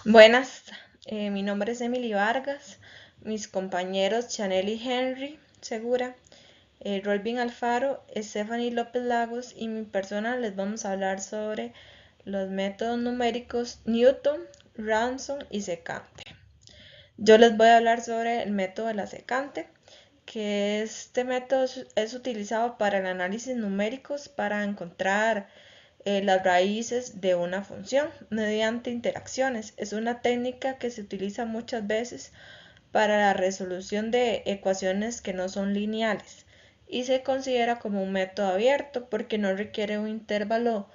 Buenas, mi nombre es Emily Vargas, mis compañeros Chanel y Henry Segura, Rolvin Alfaro, Stephanie López Lagos y mi persona les vamos a hablar sobre los métodos numéricos Newton, Ransome y secante. Yo les voy a hablar sobre el método de la secante, que este método es utilizado para el análisis numéricos para encontrar las raíces de una función mediante interacciones. Es una técnica que se utiliza muchas veces para la resolución de ecuaciones que no son lineales y se considera como un método abierto porque no requiere un intervalo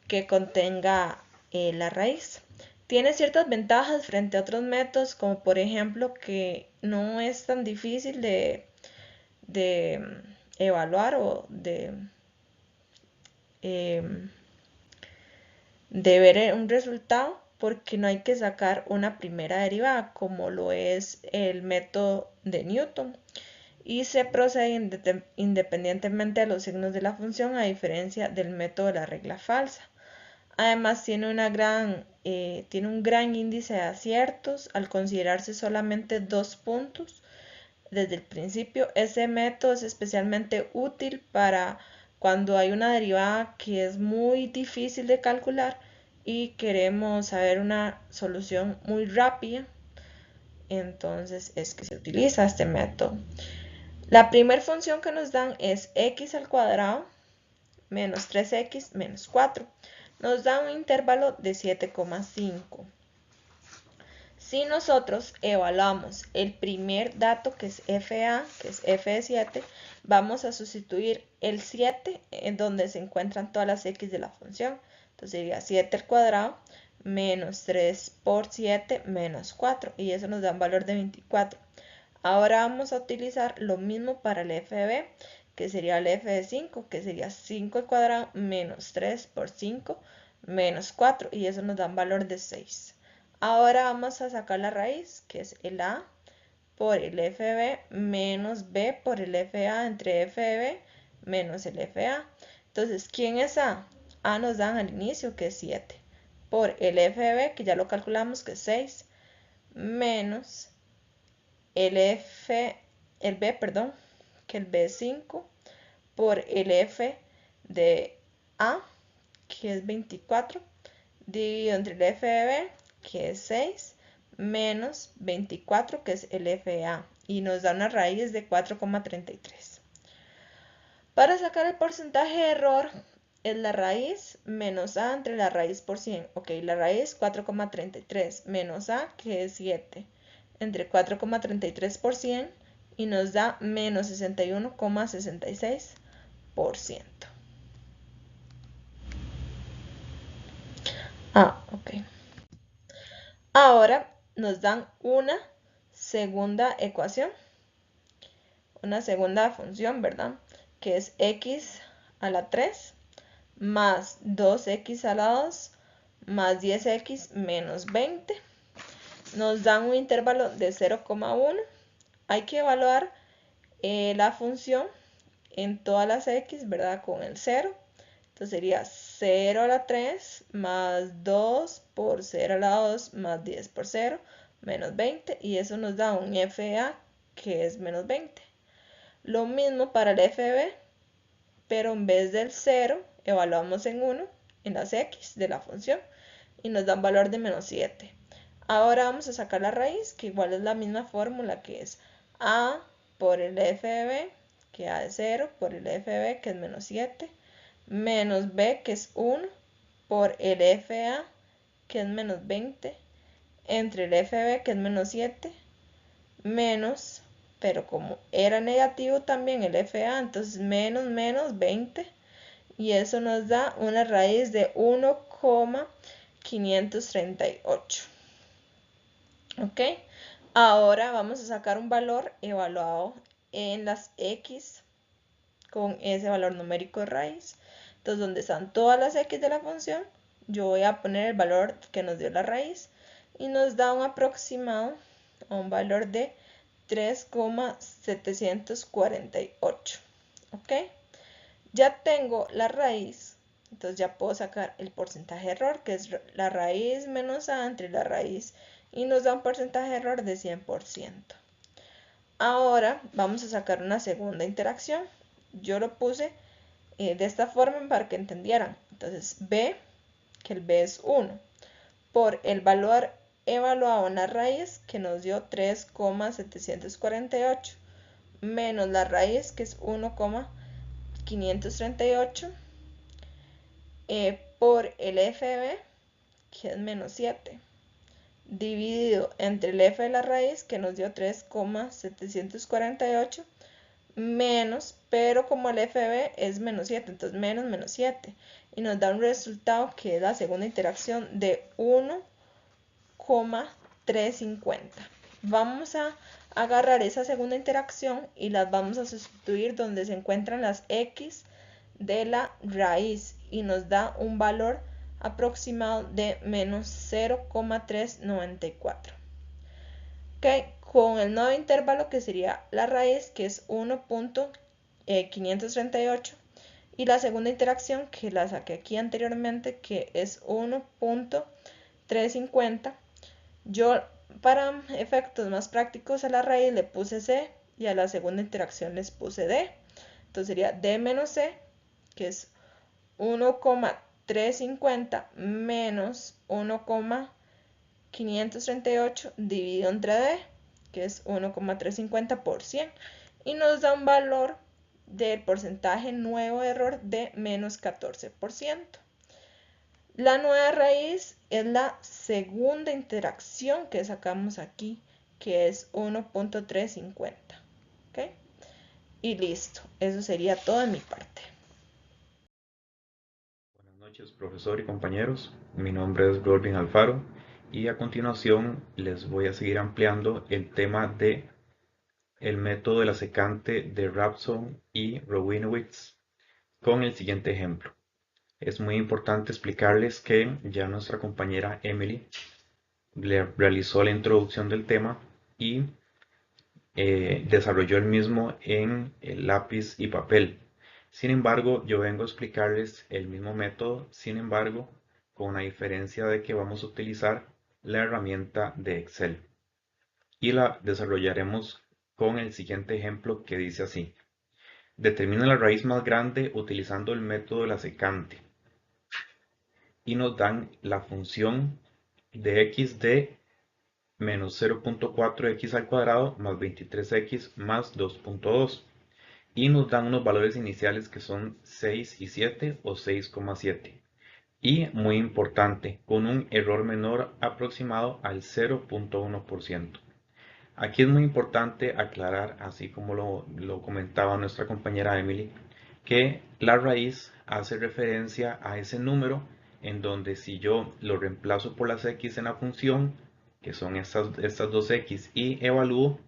que contenga la raíz. Tiene ciertas ventajas frente a otros métodos, como por ejemplo que no es tan difícil de evaluar o eh, de ver un resultado porque no hay que sacar una primera derivada como lo es el método de Newton y se procede independientemente de los signos de la función a diferencia del método de la regla falsa. Además tiene un gran índice de aciertos al considerarse solamente 2 puntos. Desde el principio, ese método es especialmente útil para cuando hay una derivada que es muy difícil de calcular y queremos saber una solución muy rápida. Entonces es que se utiliza este método. La primera función que nos dan es x al cuadrado menos 3x menos 4. Nos da un intervalo de 7,5. Si nosotros evaluamos el primer dato que es FA, que es f de 7, vamos a sustituir el 7 en donde se encuentran todas las x de la función. Entonces sería 7 al cuadrado menos 3 por 7 menos 4 y eso nos da un valor de 24. Ahora vamos a utilizar lo mismo para el f de b, que sería el f de 5, que sería 5 al cuadrado menos 3 por 5 menos 4 y eso nos da un valor de 6. Ahora vamos a sacar la raíz, que es el a por el f de b menos b por el f de a entre f de b menos el f de a. Entonces, ¿quién es a? A nos dan al inicio, que es 7, por el f de b, que ya lo calculamos, que es 6, menos el b, perdón, que el b es 5, por el f de a, que es 24, dividido entre el f de b, que es 6, menos 24, que es el f de a, y nos da una raíz de 4,33. Para sacar el porcentaje de error, es la raíz menos a entre la raíz por 100. Ok, la raíz 4,33 menos a, que es 7, entre 4,33 por 100 y nos da menos 61,66%. Ok. Ahora nos dan una segunda función, ¿verdad? Que es x a la 3 más 2x a la 2 más 10x menos 20. Nos dan un intervalo de 0,1. Hay que evaluar la función en todas las x, ¿verdad? Con el 0. Entonces sería 0 a la 3 más 2 por 0 a la 2 más 10 por 0 menos 20 y eso nos da un f de a que es menos 20. Lo mismo para el f de b, pero en vez del 0 evaluamos en 1 en las x de la función y nos da un valor de menos 7. Ahora vamos a sacar la raíz, que igual es la misma fórmula, que es a por el f de b, que a es 0, por el f de b, que es menos 7, menos b, que es 1, por el f de a, que es menos 20, entre el f de b, que es menos 7, menos, pero como era negativo también el f de a, entonces menos 20, y eso nos da una raíz de 1,538. Ok, ahora vamos a sacar un valor evaluado en las x con ese valor numérico de raíz. Entonces, donde están todas las x de la función, yo voy a poner el valor que nos dio la raíz y nos da un aproximado a un valor de 3,748. Ok, ya tengo la raíz, Entonces ya puedo sacar el porcentaje de error, que es la raíz menos a entre la raíz, y nos da un porcentaje de error de 100%. Ahora vamos a sacar una segunda interacción. Yo lo puse de esta forma para que entendieran. Entonces b, que el b es 1, por el valor evaluado en la raíz, que nos dio 3,748, menos la raíz, que es 1,538, por el fb, que es menos 7, dividido entre el f de la raíz, que nos dio 3,748, menos, pero como el fb es menos 7, entonces menos 7, y nos da un resultado que es la segunda interacción de 1,350. Vamos a agarrar esa segunda interacción y las vamos a sustituir donde se encuentran las x de la raíz y nos da un valor aproximado de menos 0,394. Okay. Con el nuevo intervalo, que sería la raíz, que es 1,538, y la segunda interacción, que la saqué aquí anteriormente, que es 1,350, yo para efectos más prácticos a la raíz le puse c y a la segunda interacción les puse d. Entonces sería d menos c, que es 1,350 menos 1,538 dividido entre d, que es 1,350 por 100, y nos da un valor del porcentaje nuevo de error de menos 14%. La nueva raíz es la segunda interacción que sacamos aquí, que es 1,350. ¿Okay? Y listo, eso sería todo de mi parte. Buenas noches, profesor y compañeros. Mi nombre es Golvin Alfaro y a continuación les voy a seguir ampliando el tema de el método de la secante de Raphson y Rabinowitz con el siguiente ejemplo. Es muy importante explicarles que ya nuestra compañera Emily le realizó la introducción del tema y desarrolló el mismo en el lápiz y papel. Sin embargo, yo vengo a explicarles el mismo método, sin embargo, con una diferencia de que vamos a utilizar la herramienta de Excel. Y la desarrollaremos con el siguiente ejemplo que dice así. Determina la raíz más grande utilizando el método de la secante. Y nos dan la función de x de menos 0.4x al cuadrado más 23x más 2.2. Y nos dan unos valores iniciales que son 6 y 7 o 6,7. Y muy importante, con un error menor aproximado al 0.1%. Aquí es muy importante aclarar, así como lo comentaba nuestra compañera Emily, que la raíz hace referencia a ese número en donde si yo lo reemplazo por las x en la función, que son estas dos x, y evalúo,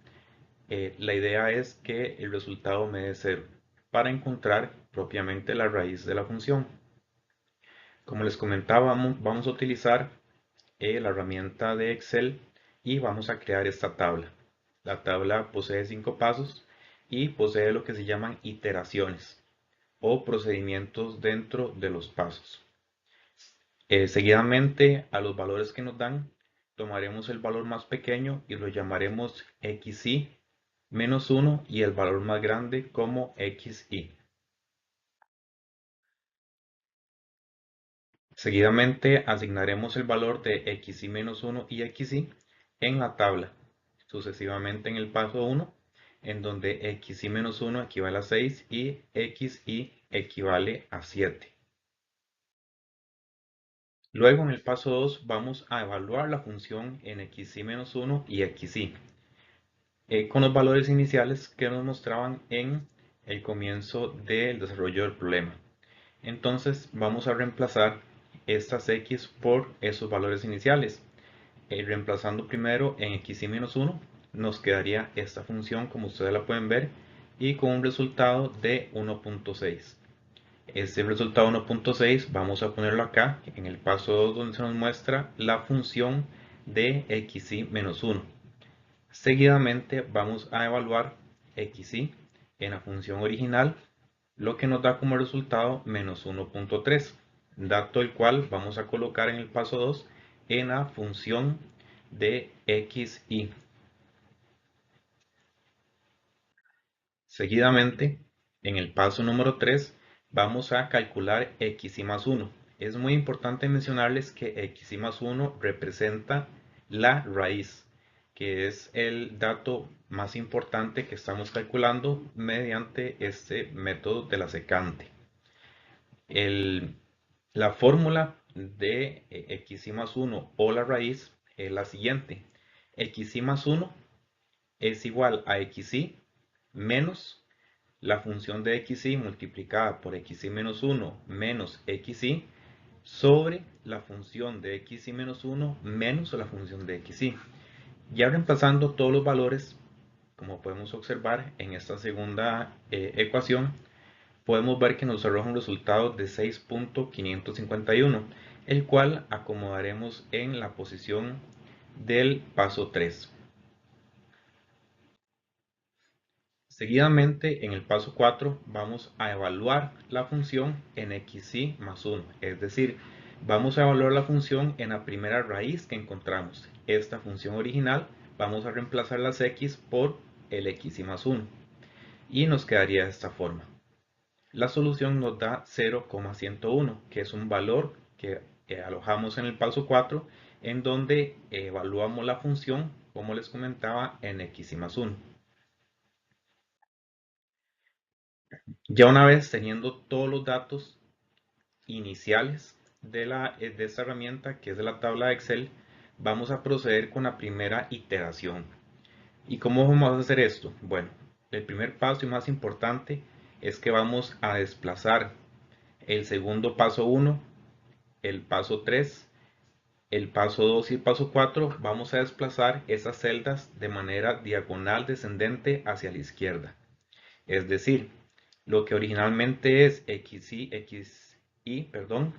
la idea es que el resultado me dé 0 para encontrar propiamente la raíz de la función. Como les comentaba, vamos a utilizar la herramienta de Excel y vamos a crear esta tabla. La tabla posee 5 pasos y posee lo que se llaman iteraciones o procedimientos dentro de los pasos. Seguidamente a los valores que nos dan, tomaremos el valor más pequeño y lo llamaremos xy menos 1 y el valor más grande como xy. Seguidamente asignaremos el valor de xy menos 1 y xy en la tabla, sucesivamente en el paso 1, en donde xy menos 1 equivale a 6 y xy equivale a 7. Luego en el paso 2 vamos a evaluar la función en xy menos 1 y xy, con los valores iniciales que nos mostraban en el comienzo del desarrollo del problema. Entonces vamos a reemplazar estas x por esos valores iniciales. Reemplazando primero en xy-1 nos quedaría esta función como ustedes la pueden ver y con un resultado de 1.6. Este resultado 1.6 vamos a ponerlo acá en el paso 2 donde se nos muestra la función de xy-1. Seguidamente vamos a evaluar xy en la función original, lo que nos da como resultado menos 1.3. dato el cual vamos a colocar en el paso 2 en la función de xy. Seguidamente, en el paso número 3, vamos a calcular xy más 1. Es muy importante mencionarles que xy más 1 representa la raíz, que es el dato más importante que estamos calculando mediante este método de la secante. La fórmula de xy más 1 o la raíz es la siguiente. Xy más 1 es igual a xy menos la función de xy multiplicada por xy menos 1 menos xy sobre la función de xy menos 1 menos la función de xy. Ya reemplazando todos los valores, como podemos observar en esta segunda ecuación, podemos ver que nos arroja un resultado de 6.551, el cual acomodaremos en la posición del paso 3. Seguidamente, en el paso 4, vamos a evaluar la función en xy más 1, es decir, vamos a evaluar la función en la primera raíz que encontramos. Esta función original, vamos a reemplazar las x por el xy más 1 y nos quedaría de esta forma. La solución nos da 0,101, que es un valor que alojamos en el paso 4, en donde evaluamos la función, como les comentaba, en xy más 1. Ya una vez teniendo todos los datos iniciales de esta herramienta, que es de la tabla de Excel, vamos a proceder con la primera iteración. ¿Y cómo vamos a hacer esto? Bueno, el primer paso y más importante es que vamos a desplazar el segundo paso 1, el paso 3, el paso 2 y el paso 4. Vamos a desplazar esas celdas de manera diagonal descendente hacia la izquierda. Es decir, lo que originalmente es xy, perdón,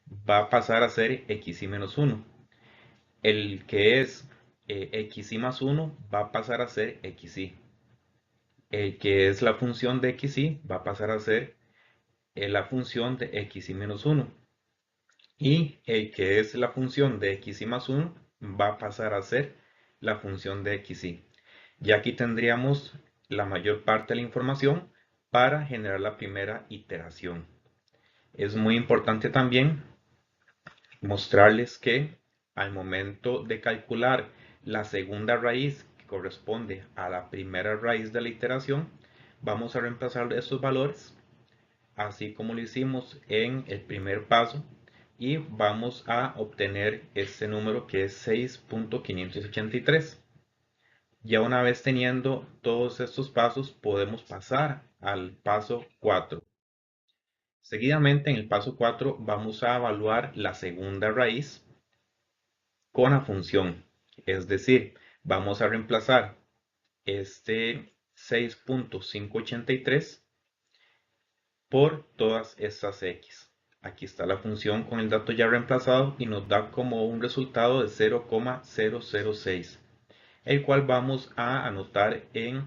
va a pasar a ser xy menos 1. El que es xy más 1 va a pasar a ser xy. El que es la función de xy va a pasar a ser la función de xy menos 1. Y el que es la función de xy más 1 va a pasar a ser la función de xy. Ya aquí tendríamos la mayor parte de la información para generar la primera iteración. Es muy importante también mostrarles que al momento de calcular la segunda raíz que corresponde a la primera raíz de la iteración, vamos a reemplazar estos valores, así como lo hicimos en el primer paso, y vamos a obtener este número que es 6.583. Ya una vez teniendo todos estos pasos, podemos pasar al paso 4. Seguidamente, en el paso 4 vamos a evaluar la segunda raíz con la función. Es decir, vamos a reemplazar este 6.583 por todas estas x. Aquí está la función con el dato ya reemplazado y nos da como un resultado de 0,006, el cual vamos a anotar en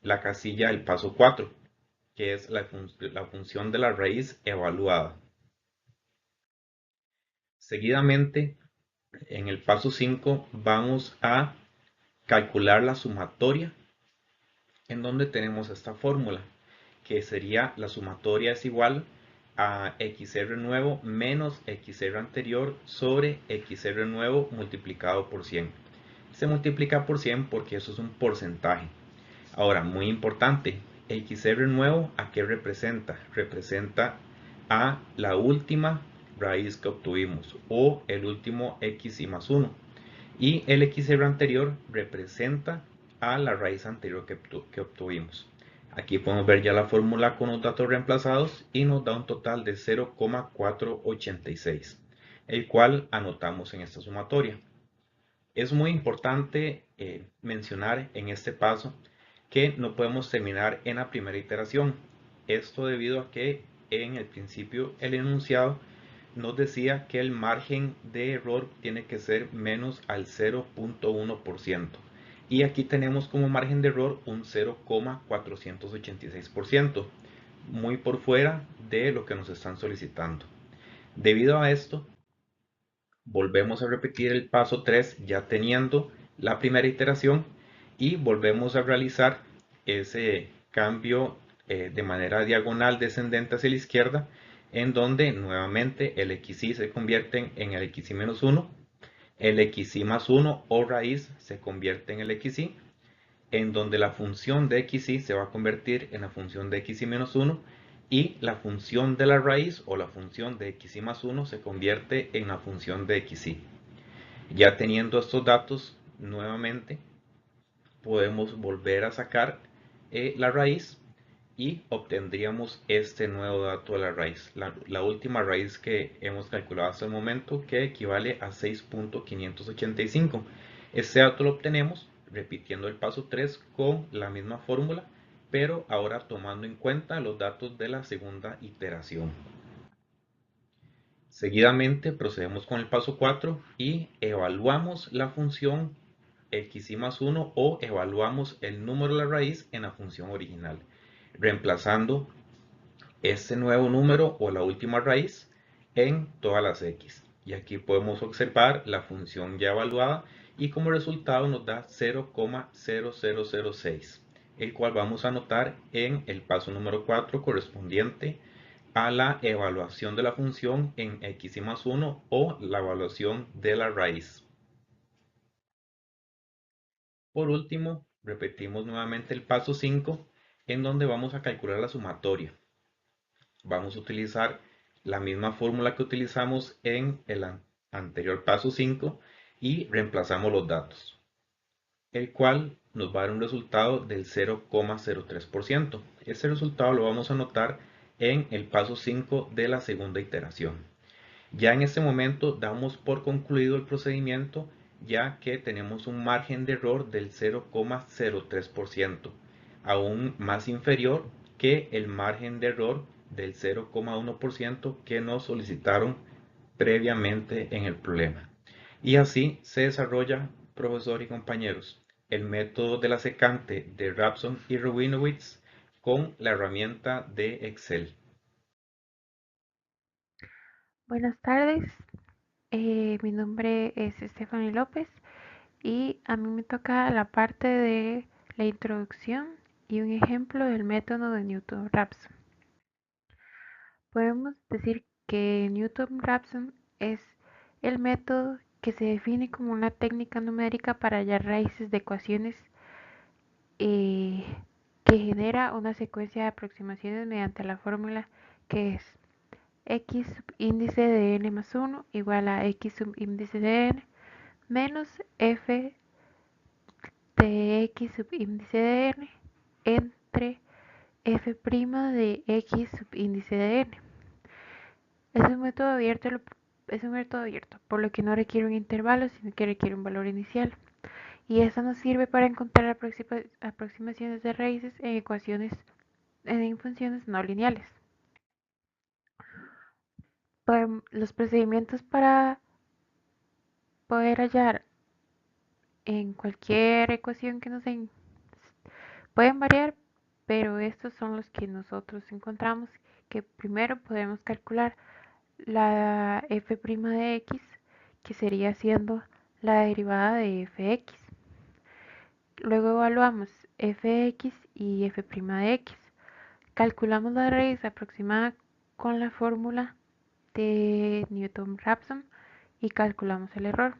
la casilla del paso 4, que es la función de la raíz evaluada. Seguidamente, en el paso 5 vamos a calcular la sumatoria, en donde tenemos esta fórmula, que sería la sumatoria es igual a xr nuevo menos xr anterior sobre xr nuevo multiplicado por 100. Se multiplica por 100 porque eso es un porcentaje. Ahora, muy importante, xr nuevo, ¿a qué representa? Representa a la última raíz que obtuvimos o el último xy más 1. Y el xr anterior representa a la raíz anterior que obtuvimos. Aquí podemos ver ya la fórmula con los datos reemplazados y nos da un total de 0,486, el cual anotamos en esta sumatoria. Es muy importante mencionar en este paso que no podemos terminar en la primera iteración. Esto debido a que en el principio el enunciado nos decía que el margen de error tiene que ser menos al 0.1%. Y aquí tenemos como margen de error un 0,486%, muy por fuera de lo que nos están solicitando. Debido a esto, volvemos a repetir el paso 3 ya teniendo la primera iteración y volvemos a realizar ese cambio de manera diagonal descendente hacia la izquierda, en donde nuevamente el xy se convierte en el xy menos 1, el xy más 1 o raíz se convierte en el xy, en donde la función de xy se va a convertir en la función de xy menos 1 y la función de la raíz o la función de xy más 1 se convierte en la función de xy. Ya teniendo estos datos nuevamente, podemos volver a sacar la raíz y obtendríamos este nuevo dato de la raíz, la última raíz que hemos calculado hasta el momento, que equivale a 6.585. Este dato lo obtenemos repitiendo el paso 3 con la misma fórmula, pero ahora tomando en cuenta los datos de la segunda iteración. Seguidamente procedemos con el paso 4 y evaluamos la función xy más 1 o evaluamos el número de la raíz en la función original, reemplazando este nuevo número o la última raíz en todas las x. Y aquí podemos observar la función ya evaluada y como resultado nos da 0,0006, el cual vamos a anotar en el paso número 4 correspondiente a la evaluación de la función en xy más 1 o la evaluación de la raíz. Por último, repetimos nuevamente el paso 5 en donde vamos a calcular la sumatoria. Vamos a utilizar la misma fórmula que utilizamos en el anterior paso 5 y reemplazamos los datos, el cual nos va a dar un resultado del 0,03%. Ese resultado lo vamos a anotar en el paso 5 de la segunda iteración. Ya en este momento damos por concluido el procedimiento, ya que tenemos un margen de error del 0,03%, aún más inferior que el margen de error del 0,1% que nos solicitaron previamente en el problema. Y así se desarrolla, profesor y compañeros, el método de la secante de Rabson y Rabinowitz con la herramienta de Excel. Buenas tardes, mi nombre es Stephanie López y a mí me toca la parte de la introducción y un ejemplo del método de Newton-Raphson. Podemos decir que Newton-Raphson es el método que se define como una técnica numérica para hallar raíces de ecuaciones eh, que genera una secuencia de aproximaciones mediante la fórmula que es x subíndice de n más 1 igual a x subíndice de n menos f de x subíndice de n entre f' de x subíndice de n. Es un método abierto, por lo que no requiere un intervalo, sino que requiere un valor inicial. Y eso nos sirve para encontrar aproximaciones de raíces en ecuaciones en funciones no lineales. Los procedimientos para poder hallar en cualquier ecuación que nos den pueden variar, pero estos son los que nosotros encontramos, que primero podemos calcular la f' de x, que sería siendo la derivada de fx. Luego evaluamos fx y f' de x. Calculamos la raíz aproximada con la fórmula de Newton-Raphson y calculamos el error.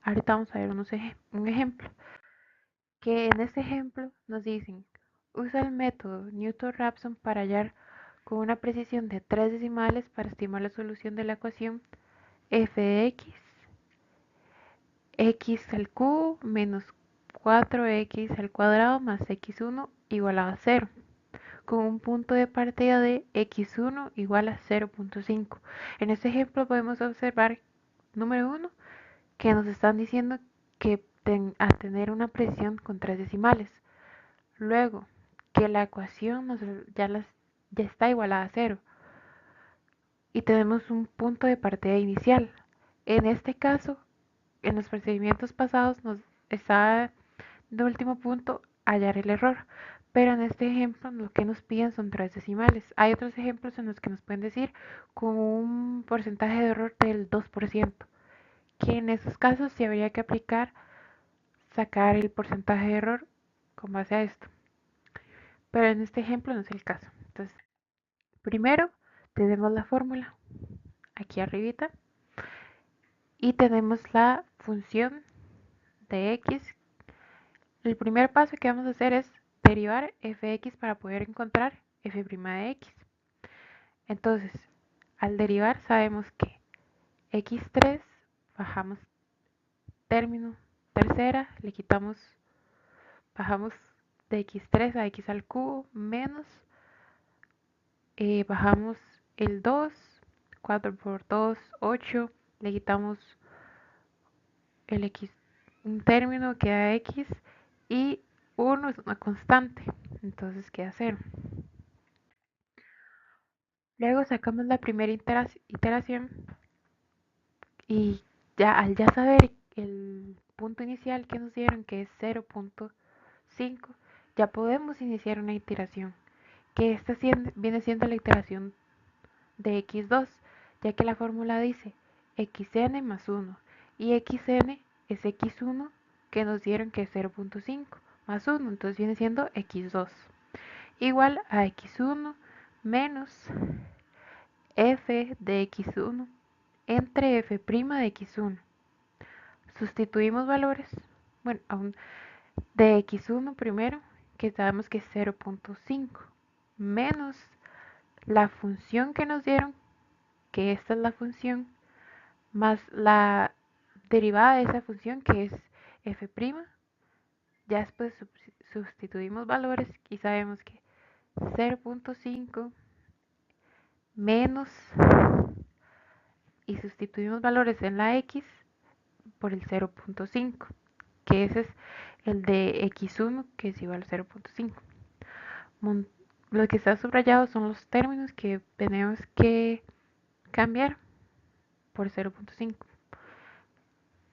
Ahorita vamos a ver un ejemplo. Que en este ejemplo nos dicen, usa el método Newton-Raphson para hallar con una precisión de 3 decimales para estimar la solución de la ecuación f de x al cubo menos 4x al cuadrado más x1 igual a 0, con un punto de partida de x1 igual a 0.5. En este ejemplo podemos observar, número 1, que nos están diciendo que a tener una precisión con 3 decimales. Luego, que la ecuación ya está igualada a 0 y tenemos un punto de partida inicial. En este caso, en los procedimientos pasados nos está de último punto hallar el error, pero en este ejemplo lo que nos piden son 3 decimales. Hay otros ejemplos en los que nos pueden decir con un porcentaje de error del 2%, que en esos casos sí habría que aplicar, sacar el porcentaje de error con base a esto. Pero en este ejemplo no es el caso. Entonces, primero tenemos la fórmula aquí arribita y tenemos la función de x. El primer paso que vamos a hacer es derivar fx para poder encontrar f' de x. Entonces, al derivar sabemos que x3, bajamos término tercera, le quitamos, bajamos de x3 a x al cubo, menos, bajamos el 2, 4 por 2, 8, le quitamos el x, un término queda x y 1 es una constante, entonces queda 0. Luego sacamos la primera iteración y ya al ya saber el punto inicial que nos dieron, que es 0.5, ya podemos iniciar una iteración, que esta viene siendo la iteración de x2, ya que la fórmula dice xn más 1 y xn es x1 que nos dieron que es 0.5 más 1, entonces viene siendo x2 igual a x1 menos f de x1 entre f' de x1. Sustituimos valores, bueno, de x1 primero, que sabemos que es 0.5, menos la función que nos dieron, que esta es la función, más la derivada de esa función, que es f'. Ya después sustituimos valores y sabemos que 0.5 menos, y sustituimos valores en la x por el 0.5, que ese es el de x1, que es igual a 0.5. Lo que está subrayado son los términos que tenemos que cambiar por 0.5.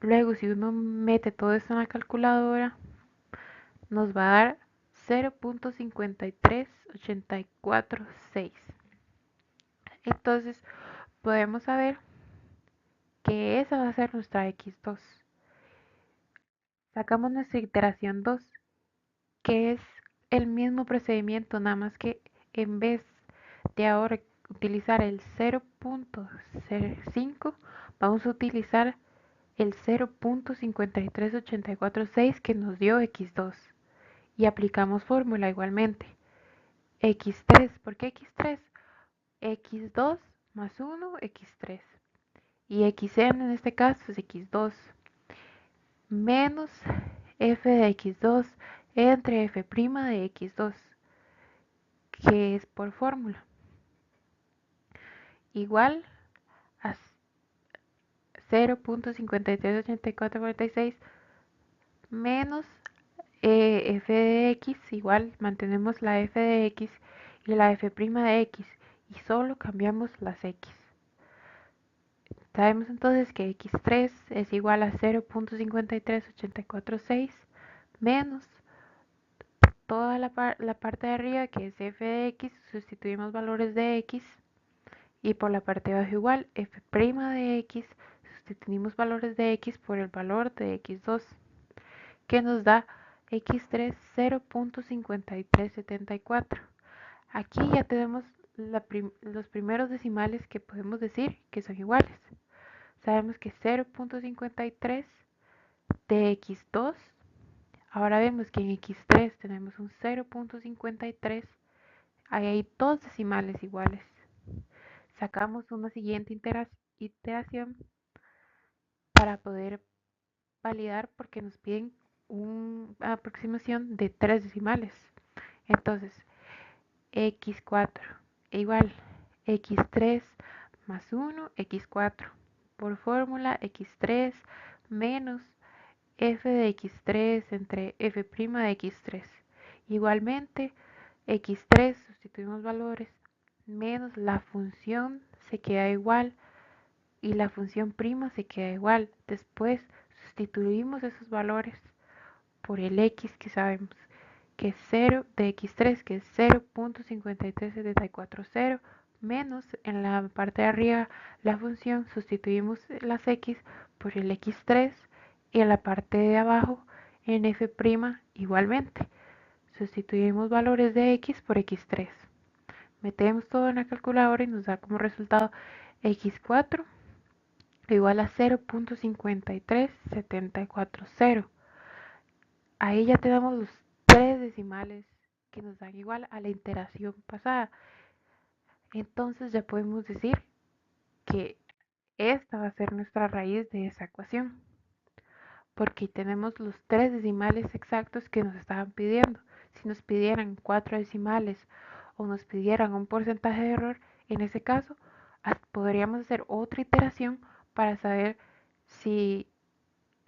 Luego, si uno mete todo esto en la calculadora, nos va a dar 0.53846. Entonces, podemos saber que esa va a ser nuestra x2. Sacamos nuestra iteración 2, que es el mismo procedimiento, nada más que en vez de ahora utilizar el 0.05, vamos a utilizar el 0.53846 que nos dio x2 y aplicamos fórmula igualmente. x3, ¿por qué x3? x2 más 1, x3. Y xn en este caso es x2 menos f de x2 entre f' de x2, que es por fórmula, igual a 0.538446 menos f de x, igual mantenemos la f de x y la f' de x y solo cambiamos las x. Sabemos entonces que x3 es igual a 0.53846 menos toda la parte de arriba, que es f de x, sustituimos valores de x, y por la parte de abajo igual, f' de x, sustituimos valores de x por el valor de x2, que nos da x3 0.5374. Aquí ya tenemos los primeros decimales que podemos decir que son iguales. Sabemos que 0.53 de x2, ahora vemos que en x3 tenemos un 0.53, ahí hay dos decimales iguales. Sacamos una siguiente iteración para poder validar, porque nos piden una aproximación de 3 decimales. Entonces, x4 igual x3 más 1, x4. Por fórmula, x3 menos f de x3 entre f' de x3. Igualmente, x3 sustituimos valores, menos la función se queda igual y la función prima se queda igual. Después sustituimos esos valores por el x que sabemos, que es 0, de x3, que es 0.53740, menos en la parte de arriba la función sustituimos las x por el x3 y en la parte de abajo en f' igualmente. Sustituimos valores de x por x3. Metemos todo en la calculadora y nos da como resultado x4 igual a 0.53740. Ahí ya tenemos los tres decimales que nos dan igual a la iteración pasada. Entonces ya podemos decir que esta va a ser nuestra raíz de esa ecuación, porque tenemos los tres decimales exactos que nos estaban pidiendo. Si nos pidieran 4 decimales o nos pidieran un porcentaje de error, en ese caso podríamos hacer otra iteración para saber si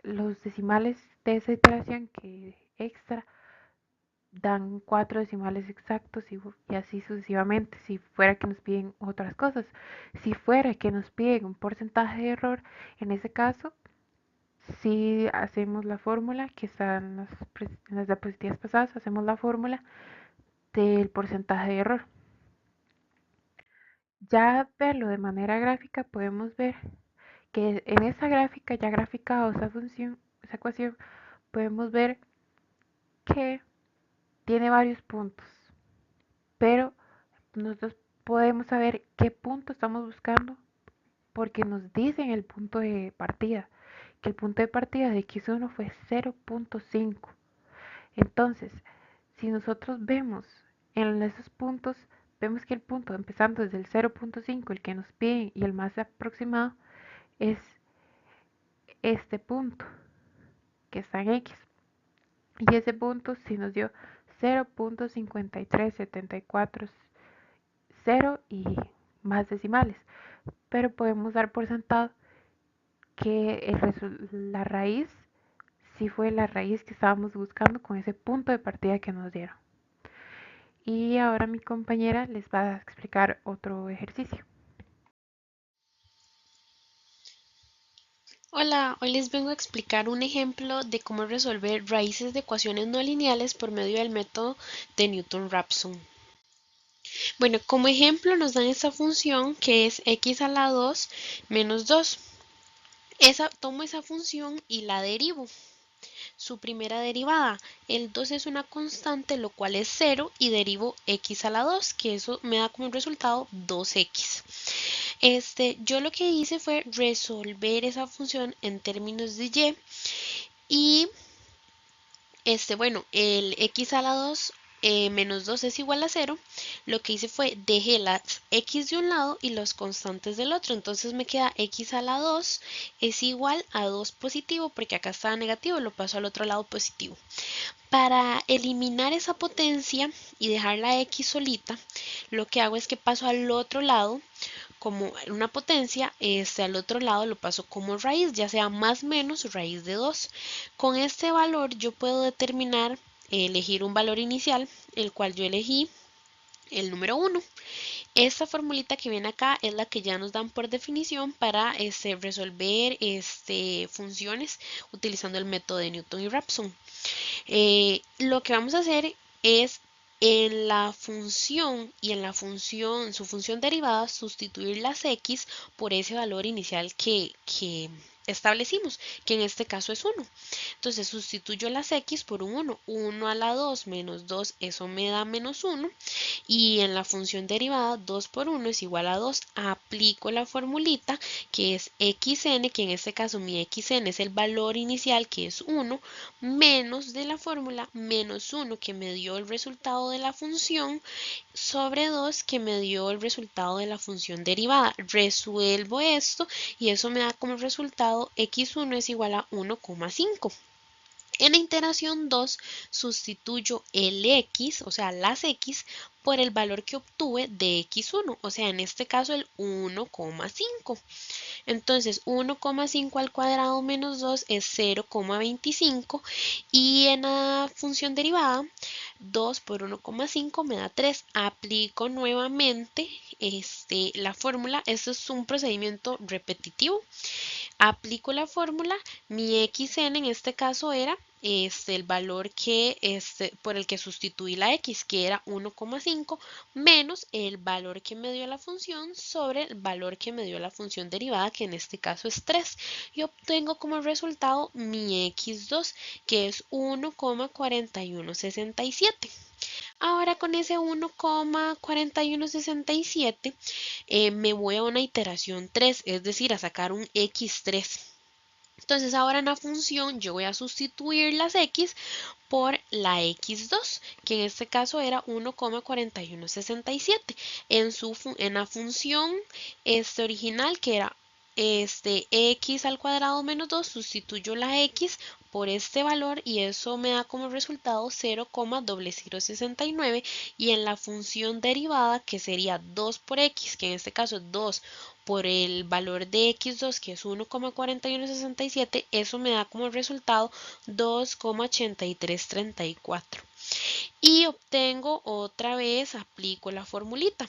los decimales de esa iteración que extra dan 4 decimales exactos y así sucesivamente si fuera que nos piden otras cosas. Si fuera que nos piden un porcentaje de error, en ese caso si hacemos la fórmula que está en las diapositivas pasadas, hacemos la fórmula del porcentaje de error. Ya verlo de manera gráfica podemos ver que en esa gráfica ya graficado esa función, esa ecuación, podemos ver que tiene varios puntos, pero nosotros podemos saber qué punto estamos buscando porque nos dicen el punto de partida, que el punto de partida de x1 fue 0.5. Entonces, si nosotros vemos en esos puntos, vemos que el punto empezando desde el 0.5, el que nos piden y el más aproximado, es este punto que está en x. Y ese punto sí nos dio 0.53740 y más decimales. Pero podemos dar por sentado que la raíz sí fue la raíz que estábamos buscando con ese punto de partida que nos dieron. Y ahora mi compañera les va a explicar otro ejercicio. Hola, hoy les vengo a explicar un ejemplo de cómo resolver raíces de ecuaciones no lineales por medio del método de Newton-Raphson. Bueno, como ejemplo nos dan esta función que es x a la 2 menos 2. Tomo esa función y la derivo. Su primera derivada, el 2 es una constante, lo cual es 0, y derivo x a la 2, que eso me da como resultado 2x. Yo lo que hice fue resolver esa función en términos de y bueno, el x a la 2 menos 2 es igual a 0. Lo que hice fue dejé las x de un lado y los constantes del otro. Entonces me queda x a la 2 es igual a 2 positivo, porque acá estaba negativo, lo paso al otro lado positivo. Para eliminar esa potencia y dejar la x solita, lo que hago es que paso al otro lado como una potencia, al otro lado lo paso como raíz, ya sea más menos raíz de 2. Con este valor yo puedo determinar, elegir un valor inicial, el cual yo elegí el número 1. Esta formulita que viene acá es la que ya nos dan por definición para resolver funciones utilizando el método de Newton y Raphson. Lo que vamos a hacer es en la función y en su función derivada, sustituir las x por ese valor inicial que establecimos, que en este caso es 1. Entonces sustituyo las x por un 1. 1 a la 2 menos 2, eso me da menos 1. Y en la función derivada, 2 por 1 es igual a 2. Aplico la formulita que es xn, que en este caso mi xn es el valor inicial, que es 1, menos de la fórmula menos 1, que me dio el resultado de la función, sobre 2, que me dio el resultado de la función derivada. Resuelvo esto y eso me da como resultado x1 es igual a 1,5. En la iteración 2 sustituyo el x, o sea las x, por el valor que obtuve de x1, o sea en este caso el 1,5. Entonces 1,5 al cuadrado menos 2 es 0,25 y en la función derivada 2 por 1,5 me da 3. Aplico nuevamente la fórmula. Esto es un procedimiento repetitivo. Aplico la fórmula, mi xn en este caso era el valor por el que sustituí la x, que era 1,5, menos el valor que me dio la función sobre el valor que me dio la función derivada, que en este caso es 3. Y obtengo como resultado mi x2, que es 1,4167. Ahora con ese 1,4167 me voy a una iteración 3, es decir, a sacar un x3. Entonces ahora en la función yo voy a sustituir las x por la x2, que en este caso era 1,4167. En la función original, que era x al cuadrado menos 2, sustituyo la x por este valor y eso me da como resultado 0,0069, y en la función derivada, que sería 2 por x, que en este caso es 2 por el valor de x2, que es 1,4167, eso me da como resultado 2,8334. Y obtengo otra vez, aplico la formulita.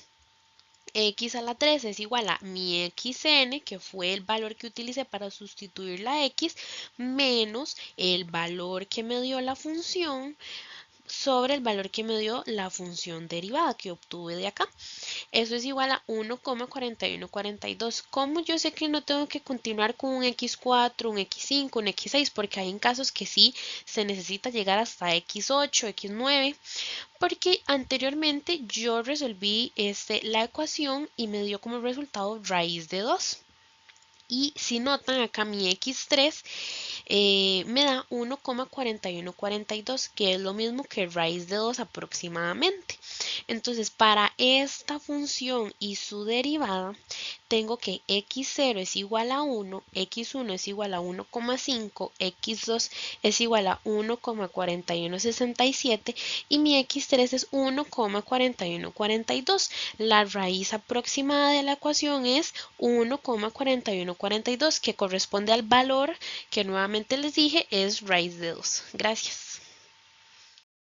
X a la 3 es igual a mi xn, que fue el valor que utilicé para sustituir la x, menos el valor que me dio la función sobre el valor que me dio la función derivada que obtuve de acá. Eso es igual a 1,4142. ¿Cómo yo sé que no tengo que continuar con un x4, un x5, un x6? Porque hay en casos que sí se necesita llegar hasta x8, x9. Porque anteriormente yo resolví la ecuación y me dio como resultado raíz de 2. Y si notan acá, mi x3 me da 1,4142, que es lo mismo que raíz de 2 aproximadamente. Entonces, para esta función y su derivada, tengo que x0 es igual a 1, x1 es igual a 1,5, x2 es igual a 1,4167 y mi x3 es 1,4142. La raíz aproximada de la ecuación es 1,4142, que corresponde al valor que nuevamente les dije es raíz de 2. Gracias.